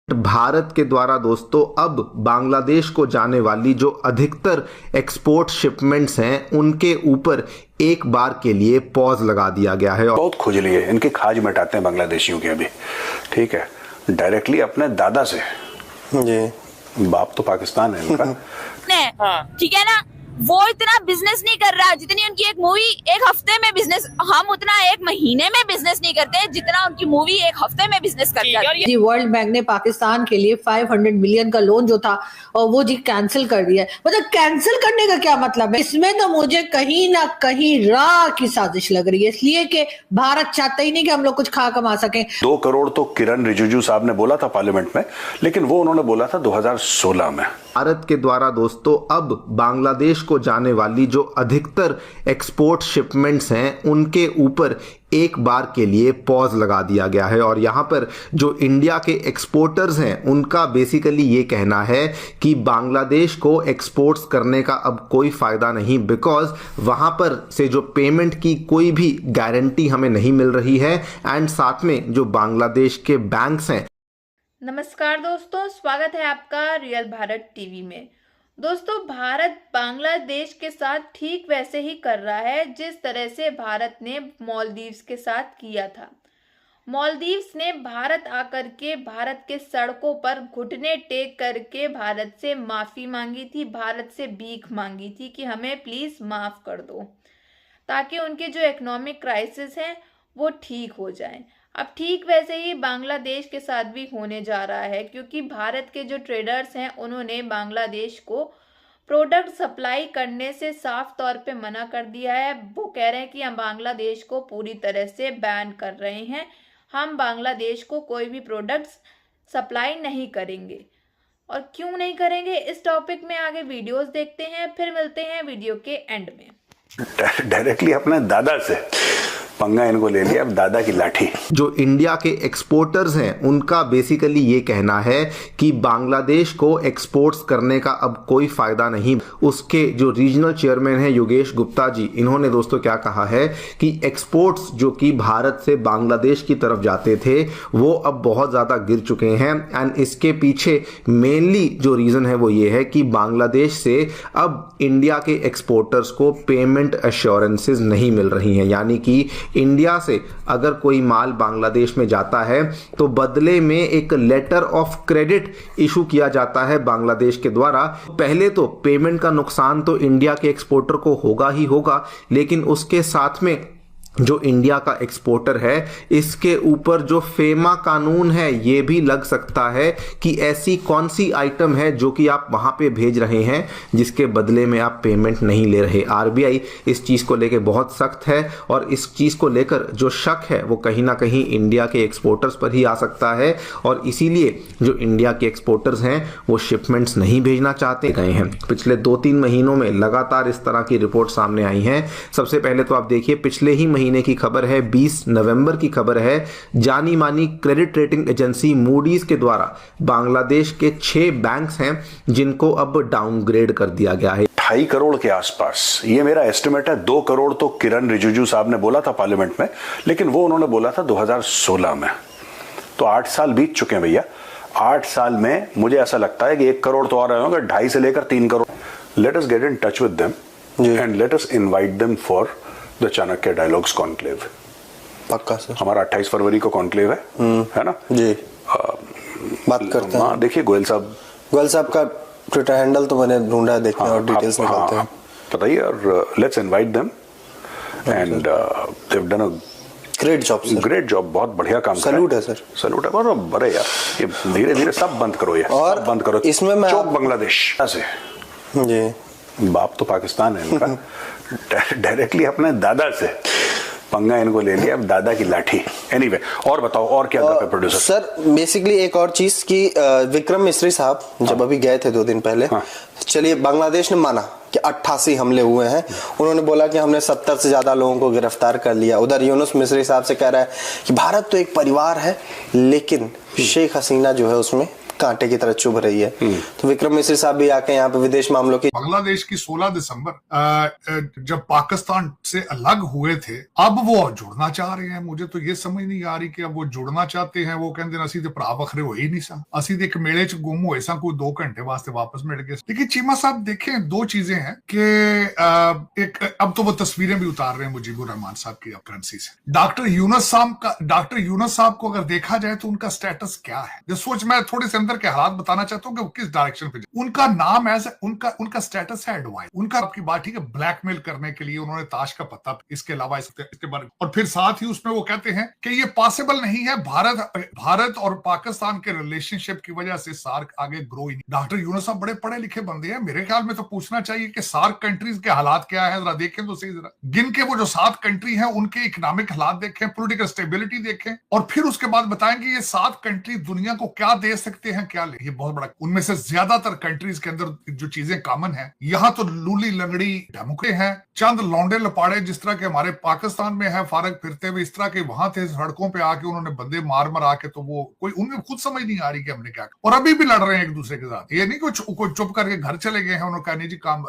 भारत के द्वारा दोस्तों अब बांग्लादेश को जाने वाली जो अधिकतर एक्सपोर्ट शिपमेंट्स हैं उनके ऊपर एक बार के लिए पॉज लगा दिया गया है। बहुत खुजली है, इनकी खाज मिटाते हैं बांग्लादेशियों की अभी, ठीक है, डायरेक्टली अपने दादा से। जी, बाप तो पाकिस्तान है इनका। ठीक है ना, वो इतना बिजनेस नहीं कर रहा जितनी उनकी एक मूवी एक हफ्ते में बिजनेस, हम उतना एक महीने में बिजनेस नहीं करते जितना उनकी मूवी एक हफ्ते में बिजनेस करती है। जी, वर्ल्ड बैंक ने पाकिस्तान के लिए 500 मिलियन का लोन जो था और वो जी कैंसिल कर दिया। मतलब कैंसिल करने का क्या मतलब है? इसमें तो मुझे कहीं ना कहीं राह की साजिश लग रही है, इसलिए कि भारत चाहता ही नहीं कि हम लोग कुछ खा कमा सकें। 2 करोड़ तो किरण रिजिजू साहब ने बोला था पार्लियामेंट में, लेकिन वो उन्होंने बोला था 2016 में। भारत के द्वारा दोस्तों अब बांग्लादेश को जाने वाली जो अधिकतर एक्सपोर्ट शिपमेंट्स हैं उनके ऊपर एक बार के लिए पॉज लगा दिया गया है। और यहाँ पर जो इंडिया के एक्सपोर्टर्स हैं उनका बेसिकली ये कहना है कि बांग्लादेश को एक्सपोर्ट्स करने का अब कोई फ़ायदा नहीं, बिकॉज वहाँ पर से जो पेमेंट की कोई भी गारंटी हमें नहीं मिल रही है एंड साथ में जो बांग्लादेश के बैंक्स हैं। नमस्कार दोस्तों, स्वागत है आपका रियल भारत टीवी में। दोस्तों, भारत बांग्लादेश के साथ ठीक वैसे ही कर रहा है जिस तरह से भारत ने मालदीव्स के साथ किया था। मालदीव्स ने भारत आकर के भारत के सड़कों पर घुटने टेक करके भारत से माफ़ी मांगी थी, भारत से भीख मांगी थी कि हमें प्लीज़ माफ़ कर दो, ताकि उनके जो इकोनॉमिक क्राइसिस हैं वो ठीक हो जाए। अब ठीक वैसे ही बांग्लादेश के साथ भी होने जा रहा है, क्योंकि भारत के जो ट्रेडर्स हैं उन्होंने बांग्लादेश को प्रोडक्ट सप्लाई करने से साफ तौर पे मना कर दिया है। वो कह रहे हैं कि हम बांग्लादेश को पूरी तरह से बैन कर रहे हैं, हम बांग्लादेश को कोई भी प्रोडक्ट्स सप्लाई नहीं करेंगे। और क्यों नहीं करेंगे, इस टॉपिक में आगे वीडियोस देखते हैं, फिर मिलते हैं वीडियो के एंड में। डायरेक्टली अपने दादा से पंगा इनको ले लिया, अब दादा की लाठी। जो इंडिया के एक्सपोर्टर्स हैं उनका बेसिकली ये कहना है कि बांग्लादेश को एक्सपोर्ट्स करने का अब कोई फायदा नहीं। उसके जो रीजनल चेयरमैन हैं योगेश गुप्ता जी, इन्होंने दोस्तों क्या कहा है कि एक्सपोर्ट्स जो कि भारत से बांग्लादेश की तरफ जाते थे वो अब बहुत ज़्यादा गिर चुके हैं एंड इसके पीछे मेनली जो रीज़न है वो ये है कि बांग्लादेश से अब इंडिया के एक्सपोर्टर्स को पेमेंट एश्योरेंसेस नहीं मिल रही हैं। यानी कि इंडिया से अगर कोई माल बांग्लादेश में जाता है तो बदले में एक लेटर ऑफ क्रेडिट इशू किया जाता है बांग्लादेश के द्वारा। पहले तो पेमेंट का नुकसान तो इंडिया के एक्सपोर्टर को होगा ही होगा, लेकिन उसके साथ में जो इंडिया का एक्सपोर्टर है इसके ऊपर जो फेमा कानून है ये भी लग सकता है कि ऐसी कौन सी आइटम है जो कि आप वहाँ पे भेज रहे हैं जिसके बदले में आप पेमेंट नहीं ले रहे। आरबीआई इस चीज़ को लेकर बहुत सख्त है और इस चीज़ को लेकर जो शक है वो कहीं ना कहीं इंडिया के एक्सपोर्टर्स पर ही आ सकता है और इसीलिए जो इंडिया के एक्सपोर्टर्स हैं वो शिपमेंट्स नहीं भेजना चाहते गए हैं। पिछले 2-3 महीनों में लगातार इस तरह की रिपोर्ट सामने आई हैं। सबसे पहले तो आप देखिए, पिछले ही महीने की खबर है, 20 नवंबर की खबर है, जानी मानी क्रेडिट रेटिंग एजेंसी मूडीज के द्वारा बांग्लादेश के 6 बैंक्स हैं जिनको अब डाउनग्रेड कर दिया गया है 2.5 करोड़ के आसपास। ये मेरा एस्टिमेट है। 2 करोड़ तो किरण रिजिजू साहब ने बोला था पार्लियामेंट में, लेकिन वो उन्होंने बोला था 2016 में। तो 8 साल बीत चुके हैं भैया। 8 साल में मुझे ऐसा लगता है कि 1 करोड़ तो आ रहे होंगे, 2.5 से लेकर 3 crore. Let us get in touch with them and let us invite them for the Chanakya dialogues conclave. पक्का सर, हमारा 28 फरवरी को कॉन्क्लेव है ना जी। बात करते हैं। देखिए गोयल साहब का ट्विटर हैंडल तो मैंने ढूंढा, देखते हैं और डिटेल्स निकालते हैं, बताइए। और let's invite them and they have done a great job sir, great job, बहुत बढ़िया काम। सैल्यूट है सर, सैल्यूट है। और बड़े यार, ये धीरे धीरे सब बंद करो, ये और सब बंद करो। इसमें मैं चौक बांग्लादेश से जी, बाप तो पाकिस्तान है इनका। डायरेक्टली अपने दादा से पंगा इनको ले लिया, अब दादा की लाठी। एनीवे, और बताओ और क्या कर प्रोड्यूसर सर। बेसिकली एक और चीज की विक्रम मिस्री साहब जब अभी गए थे 2 दिन पहले, चलिए बांग्लादेश ने माना कि 88 हमले हुए हैं, उन्होंने बोला कि हमने 70 से ज्यादा लोगों को गिरफ्तार कर लिया। उधर यूनुस मिस्री साहब से कह रहा है कि भारत तो एक परिवार है, लेकिन शेख हसीना जो है उसमें कांटे की तरह चुभ रही है। तो विक्रम मिश्री साहब भी आके यहाँ पे विदेश मामलों की बांग्लादेश की 16 दिसंबर जब पाकिस्तान से अलग हुए थे, अब वो जुड़ना चाह रहे हैं। मुझे तो ये समझ नहीं आ रही कि अब वो जुड़ना चाहते हैं। वो कहते हैं असी तो भरा बखरे हो ही नहीं सा, असी तो एक मेले च गुम हुए सा, कोई 2 घंटे वास्ते वापस मिल गए। लेकिन चीमा साहब देखें, 2 चीजें हैं कि एक अब तो वो तस्वीरें भी उतार रहे हैं मुजीबुर रहमान साहब की करेंसी से। डॉक्टर यूनुस साहब को अगर देखा जाए तो उनका स्टेटस क्या है, जो सोच मैं थोड़े से अंदर के हालात बताना चाहता हूँ कि किस डायरेक्शन पे उनका नाम एज उनका स्टेटस है एडवाइस। उनका आपकी बात ठीक है, ब्लैकमेल करने के लिए उन्होंने ताश का पत्ता, इसके अलावा इसके बारे में, और फिर साथ ही उसमें वो कहते हैं कि ये पॉसिबल नहीं है, भारत और पाकिस्तान के रिलेशनशिप की वजह से सार्क आगे ग्रो ही नहीं। डॉक्टर यूनुस साहब बड़े पढ़े लिखे बंदे हैं, मेरे ख्याल में तो पूछना चाहिए कि सार्क कंट्रीज के हालात क्या है, जरा देखें तो सही, जरा गिन के वो जो 7 कंट्री हैं उनके इकोनॉमिक हालात देखें, पॉलिटिकल स्टेबिलिटी देखें, और फिर उसके बाद बताएंगे ये 7 कंट्री दुनिया को क्या दे सकते हैं, क्या ले। ये बहुत बड़ा, उनमें से ज्यादातर कंट्रीज के अंदर जो चीजें कॉमन है, यहाँ तो लूली लंगड़ी ढमुके हैं, चंद लौंडे लपाड़े जिस तरह के हमारे पाकिस्तान में है फारग फिरते हुए, इस तरह के वहां थे सड़कों पे आके उन्होंने बंदे मार आके, तो वो कोई उनमें खुद समझ नहीं आ रही कि हमने क्या, और अभी भी लड़ रहे हैं एक दूसरे के साथ। ये नहीं कोई चुप करके घर चले गए हैं, उन्होंने कहा नहीं जी काम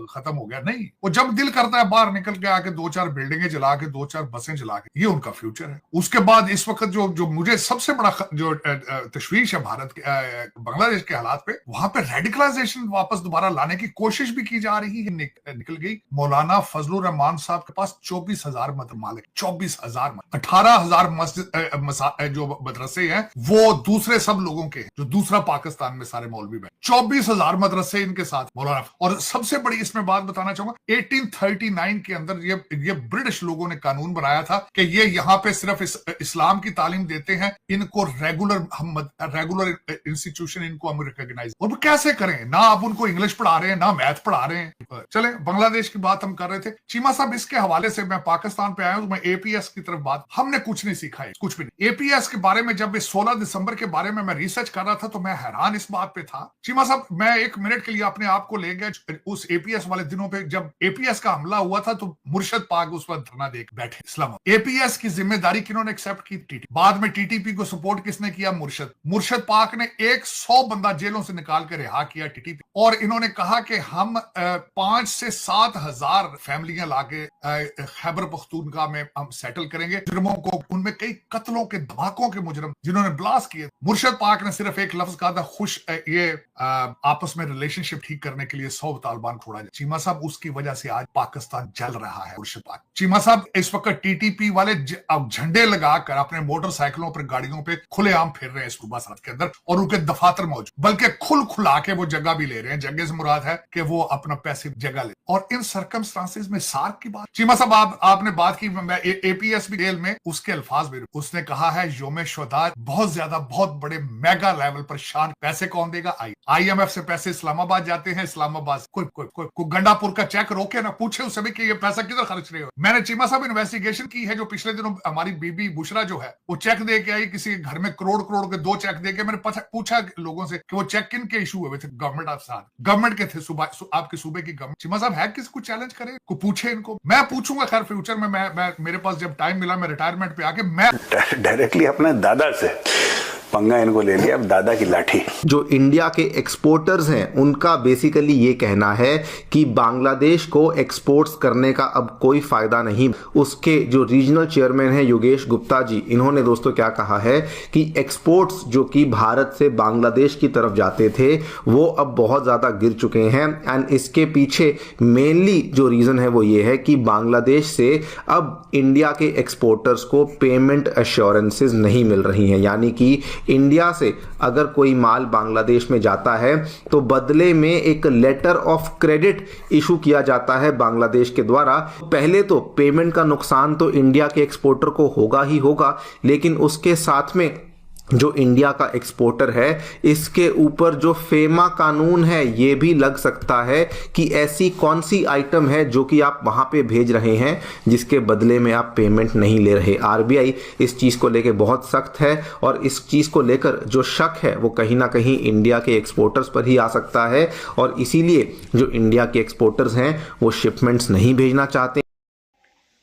खत्म हो गया, नहीं। वो जब दिल करता है बाहर निकल के आके 2-4 बिल्डिंगे जला के, 2-4 बसें जला के, ये उनका फ्यूचर है। उसके बाद इस वक्त जो मुझे सबसे बड़ा जो तशवीश है भारत के बांग्लादेश के हालात पे, वहां पे रेडिकलाइजेशन वापस दोबारा लाने की कोशिश भी की जा रही है। निकल गई मौलाना फजलुर रहमान साहब के पास 24,000 मालिक, 24,000, 18,000 मस्जिद जो मदरसे हैं वो दूसरे सब लोगों के, जो दूसरा पाकिस्तान में सारे मौलवी बैठे, 24,000 मदरसे इनके साथ मौलाना। और सबसे बड़ी इसमें बात बताना चाहूंगा, 1839 के अंदर ये ब्रिटिश लोगों ने कानून बनाया था कि ये यहाँ पे सिर्फ इस्लाम की तालीम देते हैं, इनको रेगुलर इंस्टीट्यूशन इनको हम रिकॉग्नाइज, और वो कैसे करें, ना आप उनको इंग्लिश पढ़ा रहे हैं ना मैथ पढ़ा रहे हैं। चले बांग्लादेश की बात हम कर रहे थे, चीमा साहब इसके हवाले से मैं पाकिस्तान पे आया हूं, मैं एपीएस की तरफ बात, हमने कुछ नहीं सीखा है, कुछ भी नहीं। एपीएस के बारे में जब 16 दिसंबर के बारे में मैं रिसर्च कर रहा था तो मैं हैरान इस बात पे था। चीमा साहब मैं 1 मिनट के लिए अपने आप को ले गया उस एपीएस वाले दिनों पे, जब एपीएस का हमला हुआ था तो मुर्शद पाक उस वक्त धरना देख बैठे इस्लामाबाद। एपीएस की जिम्मेदारी किन्होंने एक्सेप्ट की? टीटी। बाद में टीटीपी को सपोर्ट किसने किया? मुर्शद पाक ने 100 बंदा जेलों से निकाल के रिहा किया टीटीपी, और इन्होंने कहा कि हम 5 से 7 हजार फैमिलियां लाके खैबर पख्तूनख्वा में हम सेटल करेंगे जुर्मों को। उनमें कई कत्लों के धमाकों के मुजरिम जिन्होंने ब्लास्ट किए। मुर्शद पाक ने सिर्फ एक लफ्ज कहा था, खुश ये आपस में रिलेशनशिप ठीक करने के लिए 100 तालिबान छोड़ा जाए। चीमा साहब उसकी वजह से आज पाकिस्तान जल रहा है। मुर्शद पाक, चीमा साहब इस वक्त टीटीपी वाले अब झंडे लगाकर अपने मोटरसाइकिलों पर गाड़ियों पे खुलेआम फिर रहे हैं सूबा सरहद के अंदर, और उनके दफातर मौजूद, बल्कि खुला के वो जगह भी ले रहे हैं। जगह से मुराद है कि वो अपना पैसे जगह ले। और इन सर्कमस्टांसेस में सार्क की बात, चीमा साहब आपने बात की, मैं एपीएस भी जेल में उसके अल्फाज भी, उसने कहा है योम शुहदा बहुत ज्यादा बहुत बड़े मेगा लेवल पर शान, पैसे कौन देगा? आईएमएफ से पैसे इस्लामाबाद जाते हैं, इस्लामाबाद कोई गंडापुर का चेक रोके ना, पूछे उससे भी कि ये पैसा किधर खर्च रहे हो। मैंने चीमा साहब इन्वेस्टिगेशन की है, जो पिछले दिनों हमारी बीबी बुशरा जो है वो चेक दे के आई किसी घर में, करोड़ के 2 चेक दे के। मैंने पूछा लोगों से कि वो चेक किन के इशू हुए थे? गवर्नमेंट के थे, आपके सूबे की गवर्नमेंट। चीमा साहब है किसी को चैलेंज करे, को पूछे इनको, मैं पूछूंगा खैर फ्यूचर में। मैं मेरे पास जब टाइम मिला मैं रिटायरमेंट पे आके मैं डायरेक्टली अपने दादा से पंगा इनको ले लिया, अब दादा की लाठी। जो इंडिया के एक्सपोर्टर्स हैं उनका बेसिकली ये कहना है कि बांग्लादेश को एक्सपोर्ट्स करने का अब कोई फायदा नहीं। उसके जो रीजनल चेयरमैन हैं योगेश गुप्ता जी, इन्होंने दोस्तों क्या कहा है कि एक्सपोर्ट्स जो कि भारत से बांग्लादेश की तरफ जाते थे वो अब बहुत ज़्यादा गिर चुके हैं। एंड इसके पीछे मेनली जो रीज़न है वो ये है कि बांग्लादेश से अब इंडिया के एक्सपोर्टर्स को पेमेंट एश्योरेंसेस नहीं मिल रही हैं, यानी कि इंडिया से अगर कोई माल बांग्लादेश में जाता है तो बदले में एक लेटर ऑफ क्रेडिट इशू किया जाता है बांग्लादेश के द्वारा। पहले तो पेमेंट का नुकसान तो इंडिया के एक्सपोर्टर को होगा ही होगा, लेकिन उसके साथ में जो इंडिया का एक्सपोर्टर है इसके ऊपर जो फेमा कानून है ये भी लग सकता है कि ऐसी कौन सी आइटम है जो कि आप वहां पे भेज रहे हैं जिसके बदले में आप पेमेंट नहीं ले रहे। आरबीआई इस चीज़ को लेकर बहुत सख्त है, और इस चीज़ को लेकर जो शक है वो कहीं ना कहीं इंडिया के एक्सपोर्टर्स पर ही आ सकता है, और इसीलिए जो इंडिया के एक्सपोर्टर्स हैं वो शिपमेंट्स नहीं भेजना चाहते।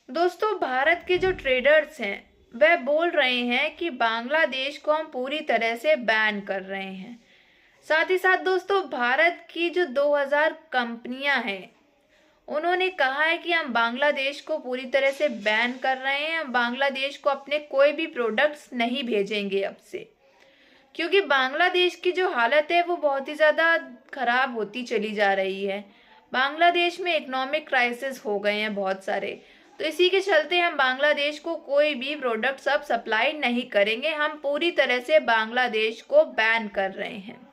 दोस्तों, भारत के जो ट्रेडर्स हैं वह बोल रहे हैं कि बांग्लादेश को हम पूरी तरह से बैन कर रहे हैं। साथ ही साथ दोस्तों भारत की जो 2000 कंपनियां हैं उन्होंने कहा है कि हम बांग्लादेश को पूरी तरह से बैन कर रहे हैं, हम बांग्लादेश को अपने कोई भी प्रोडक्ट्स नहीं भेजेंगे अब से, क्योंकि बांग्लादेश की जो हालत है वो बहुत ही ज़्यादा खराब होती चली जा रही है। बांग्लादेश में इकोनॉमिक क्राइसिस हो गए हैं बहुत सारे, तो इसी के चलते हम बांग्लादेश को कोई भी प्रोडक्ट्स अब सप्लाई नहीं करेंगे, हम पूरी तरह से बांग्लादेश को बैन कर रहे हैं।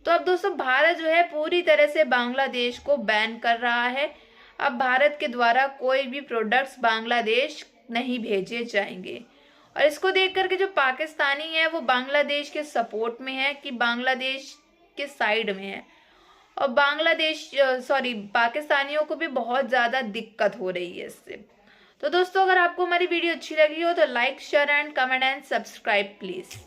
तो अब दोस्तों भारत जो है पूरी तरह से बांग्लादेश को बैन कर रहा है। अब भारत के द्वारा कोई भी प्रोडक्ट्स बांग्लादेश नहीं भेजे जाएंगे। और इसको देख करके जो पाकिस्तानी है वो बांग्लादेश के सपोर्ट में है, कि बांग्लादेश के साइड में है, और पाकिस्तानियों को भी बहुत ज़्यादा दिक्कत हो रही है इससे। तो दोस्तों अगर आपको हमारी वीडियो अच्छी लगी हो तो like, share and comment and subscribe please.